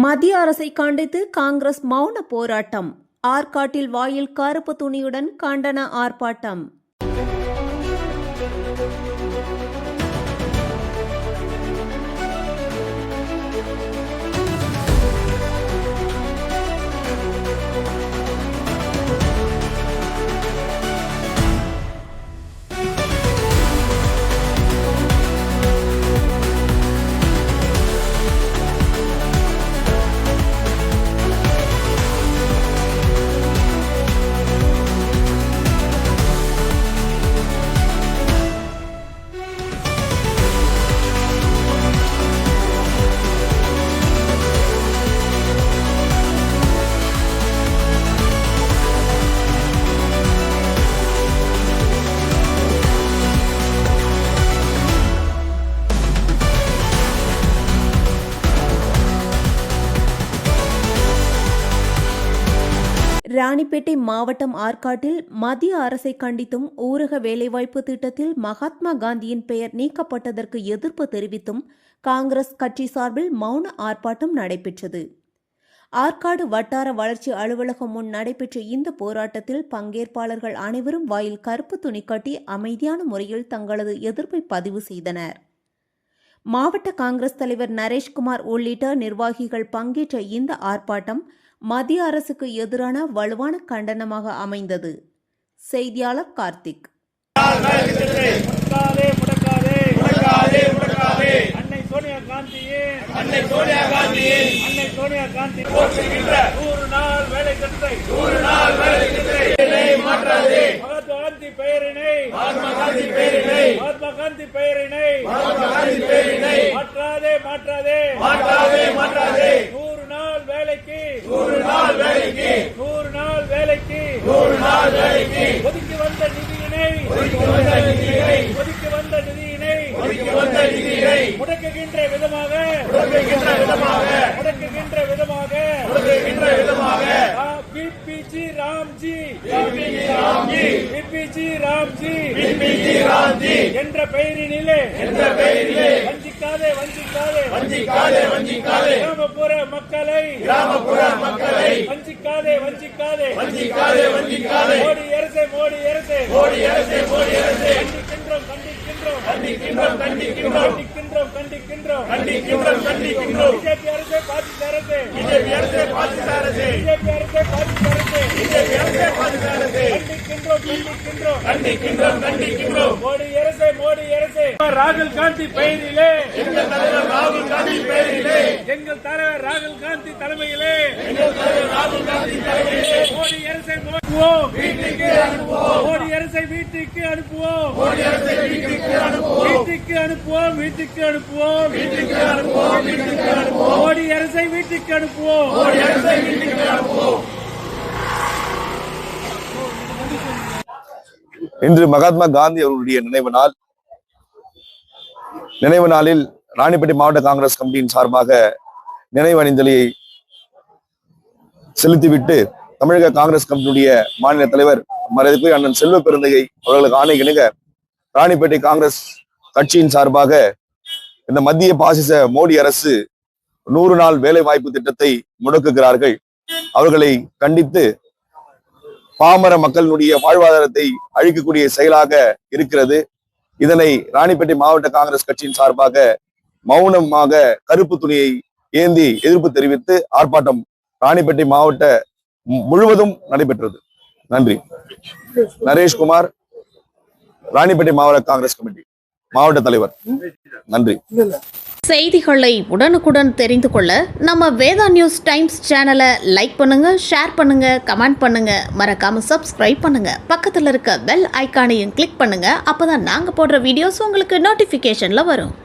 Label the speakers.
Speaker 1: மத்திய அரசை கண்டித்து காங்கிரஸ் மௌன போராட்டம். ஆற்காட்டில் வாயில் கருப்பு துணியுடன் கண்டன ஆர்ப்பாட்டம். ராணிப்பேட்டை மாவட்டம் ஆற்காட்டில் மத்திய அரசை கண்டித்தும் ஊரக வேலைவாய்ப்பு திட்டத்தில் மகாத்மா காந்தியின் பெயர் நீக்கப்பட்டதற்கு எதிர்ப்பு தெரிவித்தும் காங்கிரஸ் கட்சி சார்பில் மௌன ஆர்ப்பாட்டம் நடைபெற்றது. ஆற்காடு வட்டார வளர்ச்சி அலுவலகம் முன் நடைபெற்ற இந்த போராட்டத்தில் பங்கேற்பாளர்கள் அனைவரும் வாயில் கருப்பு துணி கட்டி அமைதியான முறையில் தங்களது எதிர்ப்பை பதிவு செய்தனர். மாவட்ட காங்கிரஸ் தலைவர் நரேஷ்குமார் உள்ளிட்ட நிர்வாகிகள் பங்கேற்ற இந்த ஆர்ப்பாட்டம் மத்திய அரசுக்கு எதிரான வலுவான கண்டனமாக அமைந்தது. செய்தியாளர் கார்த்திக்.
Speaker 2: அன்னை சோனியா காந்தி 100 நாள் வேலை திட்டத்தை மகாத்மா காந்தி பெயரினை மாற்றாதே 100 நாள் வேலைக்கு 100 நாள் வேலைக்கு ஒதுக்கி வந்த நிதியினை முடக்குகின்ற விதமாக பிபிஜி ராம்ஜி என்ற பெயரினிலே வஞ்சிக்காதே கிராமப்புற மக்களை வஞ்சிக்காதே மோடி அரசே கண்டிக்கின்றோம் பிஜேபி அரசே பாசிச அரசே கண்டிக்கின்றோம் மோடி அரசே ராகுல் காந்தி பெயரிலே எங்கள் தலைவர் ராகுல் காந்தி தலைமையிலே மோடி அரசை வீட்டுக்கு அனுப்புவோம் மோடி அரசை வீட்டுக்கு அனுப்புவோம்.
Speaker 3: இன்று மகாத்மா காந்தி அவர்களுடைய நினைவு நாளில் ராணிப்பேட்டை மாவட்ட காங்கிரஸ் கமிட்டியின் சார்பாக நினைவு அஞ்சலியை செலுத்திவிட்டு தமிழக காங்கிரஸ் கமிட்டியுடைய மாநில தலைவர் மரியாதைக்குரிய அண்ணன் செல்வ பெருந்தகை அவர்களுக்கு ஆணை இணங்க ராணிப்பேட்டை காங்கிரஸ் கட்சியின் சார்பாக இந்த மத்திய பாசிச மோடி அரசு 100 நாள் வேலை வாய்ப்பு திட்டத்தை முடக்குகிறார்கள். அவர்களை கண்டித்து பாமர மக்களினுடைய வாழ்வாதாரத்தை அழிக்கக்கூடிய செயலாக இருக்கிறது. இதனை ராணிப்பேட்டை மாவட்ட காங்கிரஸ் கட்சியின் சார்பாக மௌனமாக கருப்பு துணியை ஏந்தி எதிர்ப்பு தெரிவித்து ஆர்ப்பாட்டம் ராணிப்பேட்டை மாவட்ட முழுவதும் நடைபெற்றது. நன்றி. நரேஷ்குமார், ராணிப்பேட்டை மாவட்ட காங்கிரஸ் கமிட்டி மாவட்ட தலைவர். நன்றி.
Speaker 4: செய்திகளை உடனுக்குடன் தெரிந்து கொள்ள நம்ம வேதா நியூஸ் டைம்ஸ் சேனலை லைக் பண்ணுங்க, ஷேர் பண்ணுங்க, கமெண்ட் பண்ணுங்க, மறக்காம சப்ஸ்கிரைப் பண்ணுங்க. பக்கத்துல இருக்க பெல் ஐகானையும் கிளிக் பண்ணுங்க. அப்பதான் நாங்க போடுற வீடியோஸ் உங்களுக்கு நோட்டிபிகேஷன்ல வரும்.